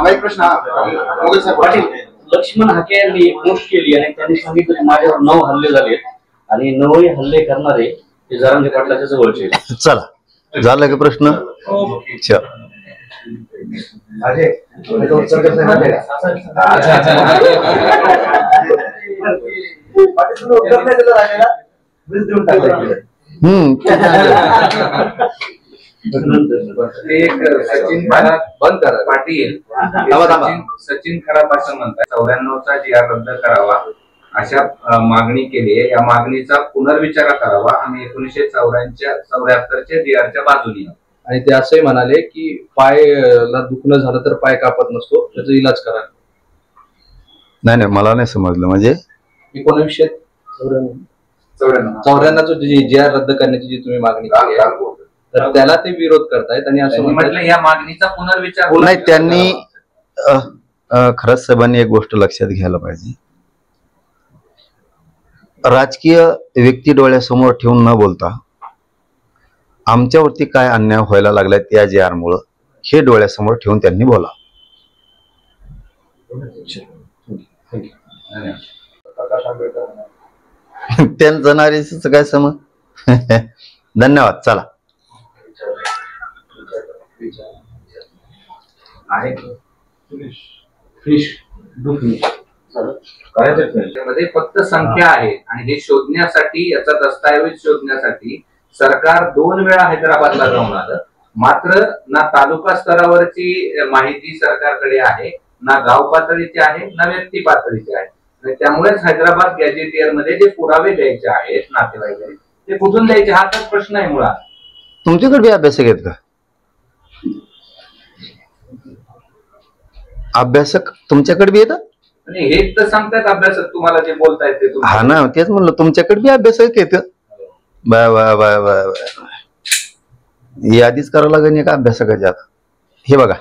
एक प्रश्न लक्ष्मण हाके यांनी एक पोस्ट केली आणि त्यांनी सांगितलं की माझ्यावर 9 हल्ले झाले आणि 9 हल्ले करणारे ते जरांगे पाटलाच्या जवळचे. चला झालं का प्रश्न? सचिन खराब असं म्हणतात 94चा GR रद्द करावा अशा मागणी केली आहे. या मागणीचा पुनर्विचार करावा आणि 1974च्या GRच्या बाजूने. आणि ते असंही म्हणाले की पायला दुखणं झालं तर पाय कापत नसतो, त्याचा इलाज करा. नाही मला नाही समजलं. म्हणजे 1994 GR रद्द करण्याची जी तुम्ही मागणी केली आहे तर त्याला ते विरोध करतायत आणि असं म्हटलं या मागणीचा पुनर्विचार नाही. त्यांनी खरंच साहेबांनी एक गोष्ट लक्षात घ्यायला पाहिजे. राजकीय व्यक्ती डोळ्यासमोर ठेवून न बोलता आमच्यावरती काय अन्याय व्हायला लागलाय त्या GR मुळे हे डोळ्यासमोर ठेवून त्यांनी बोला. त्यांचं नारीचं काय समज. धन्यवाद. चला मध्ये फक्त संख्या आहे आणि हे शोधण्यासाठी याचा दस्तऐवज शोधण्यासाठी सरकार 2 वेळा हैदराबादला जाऊन आलं. मात्र ना तालुका स्तरावरची माहिती सरकारकडे आहे, ना गाव पातळीची आहे, ना व्यक्ती पातळीची आहे. त्यामुळेच हैदराबाद गॅजेटियर मध्ये जे पुरावे द्यायचे आहेत नातेवाईकांनी ते कुठून द्यायचे हा तर प्रश्न आहे मुळात. तुमच्याकडे बी अभ्यासक आहेत का? अभ्यासक तुमच्याकडे बी येतात? आणि हेच तर सांगतात अभ्यासक तुम्हाला जे बोलतायत ते. हा ना, तेच म्हणलं तुमच्याकडे बी अभ्यासक येत. Bye bye bye bye bye. यादीच करावं लागेल का अभ्यासकाच्या. हे बघा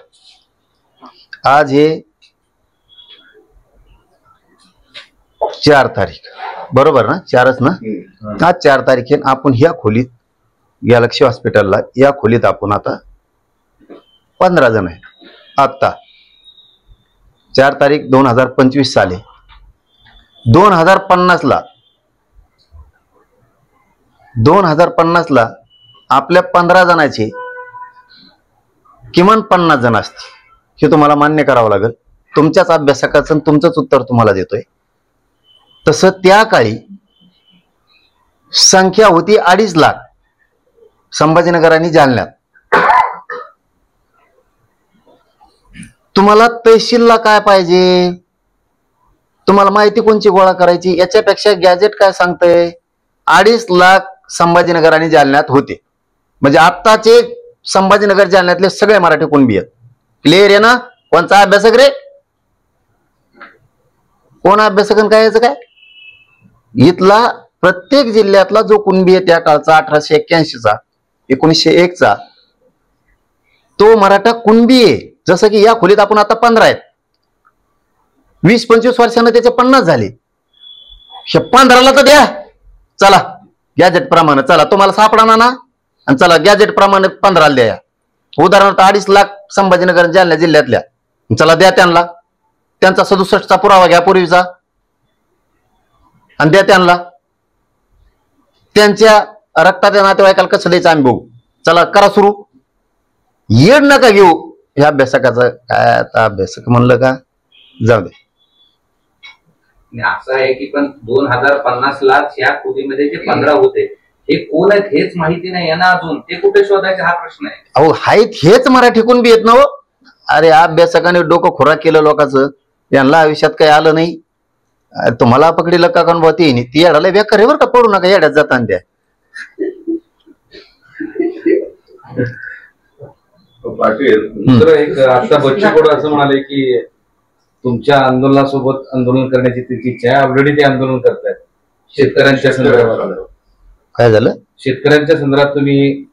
आज हे 4 तारीख बरोबर ना? 4च ना? आज 4 तारखेन आपण ह्या खोलीत गॅलेक्सी हॉस्पिटलला या खोलीत आपण आता 15 जण आहे. आता 4 तारीख 2025 साली 2050 ला आपल्या 15 जणांचे किमान 50 जण असतील. हे तुम्हाला मान्य करावं लागेल. तुमच्याच अभ्यासकाचं तुमचंच उत्तर तुम्हाला देतोय. तसं त्या काळी संख्या होती 2.5 लाख संभाजीनगर आणि जालन्यात. तुम्हाला तहसीलला काय पाहिजे? तुम्हाला माहिती कोणची गोळा करायची? याच्यापेक्षा गॅजेट काय सांगतंय? 2.5 लाख संभाजीनगर आणि जालन्यात होते. म्हणजे आत्ताचे संभाजीनगर जालन्यातले सगळे मराठी कुणबी आहेत. क्लिअर आहे ना? कोणचा अभ्यासक रे? कोण अभ्यासक काय याचं काय? इथला प्रत्येक जिल्ह्यातला जो कुणबी आहे त्या काळचा 1881चा 1901चा तो मराठा कुणबी आहे. जसं की या खोलीत आपण आता 15 आहेत. 20-25 वर्षांना त्याचे 50 झाले. 15ला तर द्या. चला गॅजेट प्रमाणे चला तुम्हाला सापडा ना आणि चला गॅजेट प्रमाणे 15ला द्या. उदाहरणार्थ 2.5 लाख संभाजीनगर जालना जिल्ह्यातल्या चला द्या त्यांना. त्यांचा 67चा पुरावा घ्या पूर्वीचा आणि द्या त्यांना. त्यांच्या रक्ताच्या नातेवाईकाला कसं द्यायचं आम्ही बघू. चला करा सुरू. येड नका घेऊ ह्या अभ्यासकाचं. काय आता अभ्यासक म्हणलं का जाऊ दे. असं आहे की पण 2050 ला ह्या खोलीमध्ये जे 15 होते हे कोण आहेत हेच माहिती नाही ना अजून. ते कुठे शोधायचे हा प्रश्न आहे. अहो आहेत हेच मराठी कुणबी येत ना हो. अरे अभ्यासकाने डोकं खुराक केलं लोकांचं. यांना आयुष्यात काही आलं नाही. तुम्हाला पकडील का कोण ती येडाला बेकार आहे बरं का. पडू नका येड्यात जाताना द्या. पाटील दुसरं एक आता बच्चूकडे असं म्हणाले की तुमच्या आंदोलनासोबत आंदोलन करण्याची त्याची इच्छा आहे. ऑलरेडी ते आंदोलन करतायत शेतकऱ्यांच्या संदर्भात. काय झालं? शेतकऱ्यांच्या संदर्भात तुम्ही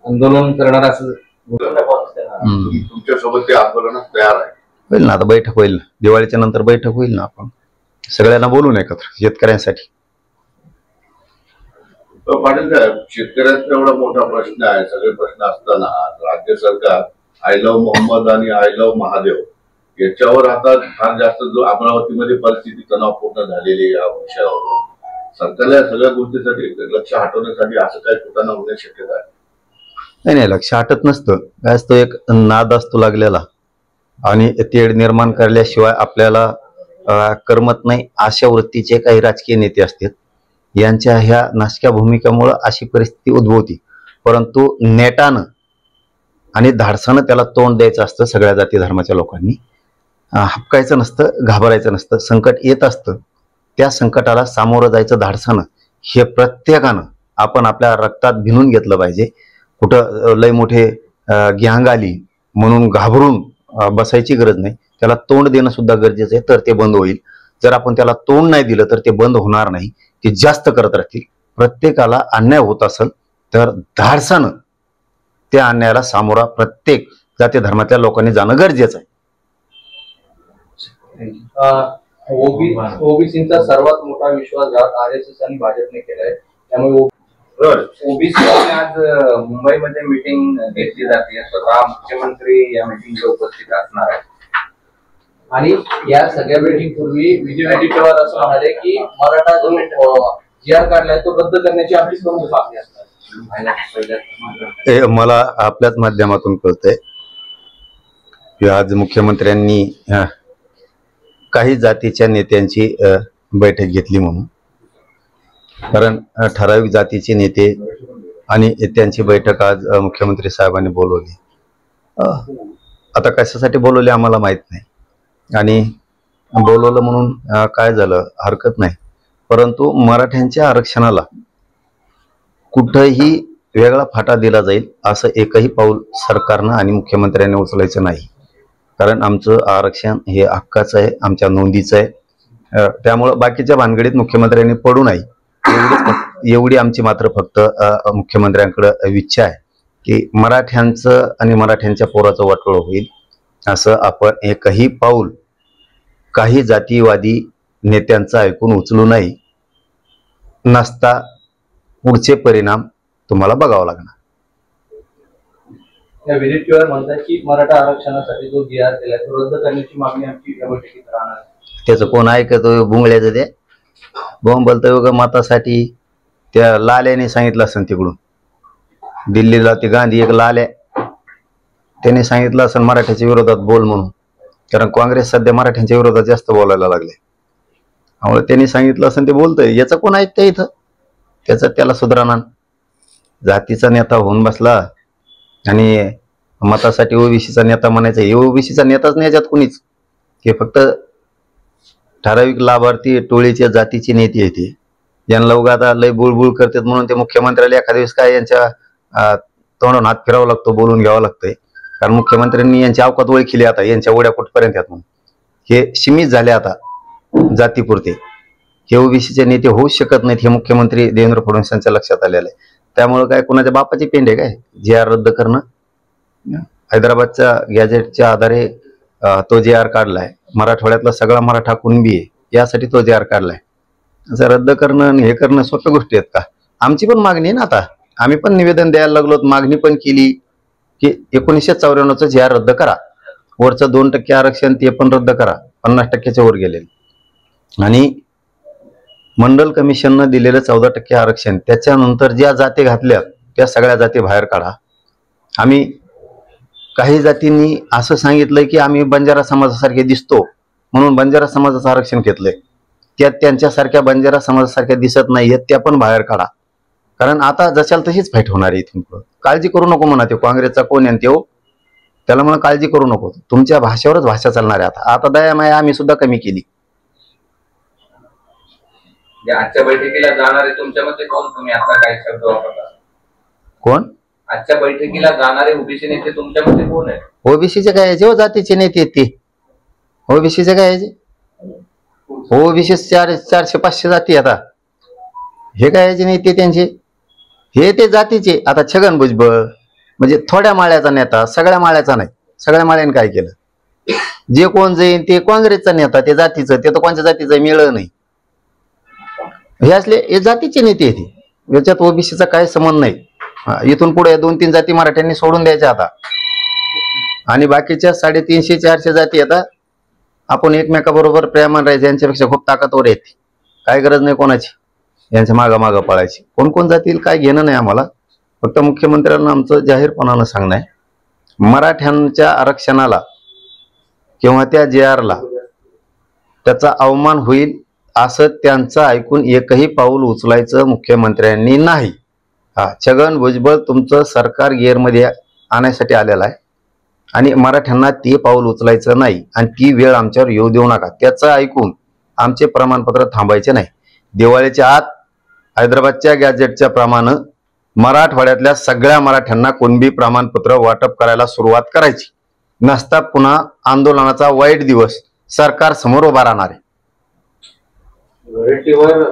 आंदोलन करणार असं तुमच्यासोबत ते आंदोलन तयार आहे. होईल ना आता बैठक होईल. दिवाळीच्या नंतर बैठक होईल ना. आपण सगळ्यांना बोलून एकत्र शेतकऱ्यांसाठी. पाटील साहेब शेतकऱ्यांचा एवढा मोठा प्रश्न आहे. सगळे प्रश्न असताना राज्य सरकार आय लव्ह मोहम्मद आणि आय लव्ह महादेव याच्यावर आता फार जास्त जो अमरावतीमध्ये परिस्थिती तणावपूर्ण झालेली या विषयावर सरकारला या सगळ्या गोष्टीसाठी लक्ष हटवण्यासाठी असं काही कुठं होण्याची शक्यता आहे? नाही, लक्ष हटत नसतं. काय असतो, एक नाद असतो लागलेला आणि तेढ निर्माण करल्याशिवाय आपल्याला करमत नाही. अशा वृत्तीचे काही राजकीय नेते असतात. यांच्या ह्या नाशक्या भूमिकेमुळे अशी परिस्थिती उद्भवती. परंतु नेटानं आणि धाडसानं त्याला तोंड द्यायचं असतं. सगळ्या जाती धर्माच्या लोकांनी हपकायचं नसतं, घाबरायचं नसतं. संकट येत असतं, त्या संकटाला सामोरं जायचं धाडसानं. हे प्रत्येकानं आपण आपल्या रक्तात भिनून घेतलं पाहिजे. कुठं लय मोठे गँग आली म्हणून घाबरून बसायची गरज नाही. त्याला तोंड देणं सुद्धा गरजेचं आहे, तर ते बंद होईल. जर आपण त्याला तोंड नाही दिलं तर ते बंद होणार नाही, ते जास्त करत राहतील. प्रत्येकाला अन्याय होत असेल तर धाडसानं त्या अन्यायाला सामोरा प्रत्येक जाती धर्मातल्या लोकांनी जाणं गरजेचं आहे. ओबीसीचा सर्वात मोठा विश्वासघात आरएसएस आणि भाजपने केलाय. त्यामुळे ओबीसी आज मुंबईमध्ये मीटिंग घेतली जाते. स्वतः मुख्यमंत्री या मीटिंगला उपस्थित असणार आहेत. आणि या सगळ्या मीटिंगपूर्वी विजय वडेट्टीवार असं म्हणाले की मराठा जो GR काढलाय तो रद्द करण्याची आपली प्रमुख मागणी असणार. मला आपल्याच माध्यमातून कळतंय की आज मुख्यमंत्र्यांनी काही जातीच्या नेत्यांची बैठक घेतली म्हणून. कारण ठराविक जातीचे नेते आणि त्यांची बैठक आज मुख्यमंत्री साहेबांनी बोलवली. आता कशासाठी बोलवली आम्हाला माहित नाही, आणि बोलवलं म्हणून काय झालं हरकत नाही. परंतु मराठ्यांच्या आरक्षणाला कुठंही वेगळा फाटा दिला जाईल असं एकही पाऊल सरकारनं आणि मुख्यमंत्र्यांनी उचलायचं नाही. कारण आमचं आरक्षण हे हक्काचं आहे, आमच्या नोंदीचं आहे. त्यामुळं बाकीच्या भानगडीत मुख्यमंत्र्यांनी पडू नये एवढी आमची मात्र फक्त मुख्यमंत्र्यांकडे इच्छा आहे की मराठ्यांचं आणि मराठ्यांच्या पोराचं वाटोळं होईल असं आपण एकही पाऊल काही जातीवादी नेत्यांचं ऐकून उचलू नये. नसता पुढचे परिणाम तुम्हाला बघावं लागणार. वडेट्टीवार म्हणतात की मराठा आरक्षणासाठी जो GR केलाय तो रद्द करण्याची मागणी आमची या बैठकीत राहणार. त्याचं कोण ऐकतो बुंगळ्याचं ते बोंबलतं योग मतासाठी. त्या लाल्याने सांगितलं असेल तिकडून दिल्लीला, ते गांधी एक लाल्या त्याने सांगितलं असेल मराठ्याच्या विरोधात बोल म्हणून. कारण काँग्रेस सध्या मराठ्यांच्या विरोधात जास्त बोलायला लागले. त्यामुळे त्यांनी सांगितलं असेल ते बोलतंय. याचं कोण ऐकतंय इथं? त्याला सुधारणा. जातीचा नेता होऊन बसला आणि मतासाठी ओबीसीचा नेता म्हणायचा. हे ओबीसीचा नेताच नाही याच्यात कुणीच. हे फक्त ठराविक लाभार्थी टोळीच्या जातीची नेते आहे ती. यांना उगा आता लय बुळबुळ करतात म्हणून ते मुख्यमंत्र्याला एखाद्या दिवस काय यांच्या तोंडून हात फिरावं लागतो, बोलून घ्यावं लागतंय. कारण मुख्यमंत्र्यांनी यांची अवकात ओळखली आता, यांच्या उड्या कुठपर्यंत आहेत म्हणून. हे सीमित झाले आता जातीपुरते. हे ओबीसीचे नेते होऊच शकत नाहीत हे मुख्यमंत्री देवेंद्र फडणवीस यांच्या लक्षात आलेलं आहे. त्यामुळे काय कुणाच्या बापाची पेंड आहे काय GR रद्द करणं? हैदराबादच्या गॅजेटच्या आधारे तो GR काढलाय. मराठवाड्यातला सगळा मराठा कुणबी आहे यासाठी तो GR काढलाय. असं रद्द करणं आणि हे करणं सोप्या गोष्टी आहेत का? आमची पण मागणी आहे ना. आता आम्ही पण निवेदन द्यायला लागलो, मागणी पण केली की 1994चं GR रद्द करा. वरचं 2% आरक्षण ते पण रद्द करा. 50%च्या वर गेले. आणि मंडल कमिशननं दिलेलं 14% आरक्षण, त्याच्यानंतर ज्या जाती घातल्या त्या सगळ्या जाती बाहेर काढा. आम्ही काही जातींनी असं सांगितलंय की आम्ही बंजारा समाजासारखे दिसतो म्हणून बंजारा समाजाचं आरक्षण घेतलंय. त्यात त्यांच्यासारख्या बंजारा समाजासारख्या दिसत नाहीयेत, त्या पण बाहेर काढा. कारण आता जशाल तशीच फाईट होणार आहे इथून पुढे. काळजी करू नको म्हणा. ते काँग्रेसचा कोण आहे तो, त्याला म्हणा काळजी करू नको. तुमच्या भाषेवरच भाषा चालणार आहे. आता दया माया आम्ही सुद्धा कमी केली. आजच्या बैठकीला जाणारे तुमच्यामध्ये कोण, तुम्ही आता काय शब्द वापरता? कोण आजच्या बैठकीला जाणारे ओबीसी नेते तुमच्यामध्ये कोण आहेत? ओबीसीचे काय याचे जातीचे नेते आहेत ते. ओबीसीचे काय याचे ओबीसी 400-500 जाती आता. हे काय याचे नेते त्यांचे, हे ते जातीचे. आता छगन भुजबळ म्हणजे थोड्या माळ्याचा नेता, सगळ्या माळ्याचा नाही. सगळ्या माळ्याने काय केलं? जे कोण जाईल ते काँग्रेसचा नेता, ते जातीचं, ते तर कोणत्या जातीचं मिळलं नाही. हे असले हे जातीचे नेते आहेत. याच्यात ओबीसीचा काही संबंध नाही. इथून पुढे 2-3 जाती मराठ्यांनी सोडून द्यायच्या आता. आणि बाकीच्या 350-400 जाती आता आपण एकमेकाबरोबर प्रेमान राहायचं, यांच्यापेक्षा खूप ताकदवर येते, काय गरज नाही कोणाची यांच्या मागं पळायची. कोण कोण जातील काय घेणं नाही आम्हाला. फक्त मुख्यमंत्र्यांना आमचं जाहीरपणानं सांगणं आहे, मराठ्यांच्या आरक्षणाला किंवा त्या JR ला त्याचा अवमान होईल असं त्यांचं ऐकून एकही पाऊल उचलायचं मुख्यमंत्र्यांनी नाही. छगन भुजबळ तुमचं सरकार गिअरमध्ये आणण्यासाठी आलेलं आहे आणि मराठ्यांना ते पाऊल उचलायचं नाही आणि ती वेळ आमच्यावर येऊ देऊ नका. त्याचं ऐकून आमचे प्रमाणपत्र थांबायचे नाही. दिवाळीच्या आत हैदराबादच्या गॅजेटच्या प्रमाणे मराठवाड्यातल्या सगळ्या मराठ्यांना कुणबी प्रमाणपत्र वाटप करायला सुरुवात करायची, नसता पुन्हा आंदोलनाचा वाईट दिवस सरकार समोर उभा राहणार आहे. व्हरायटीवर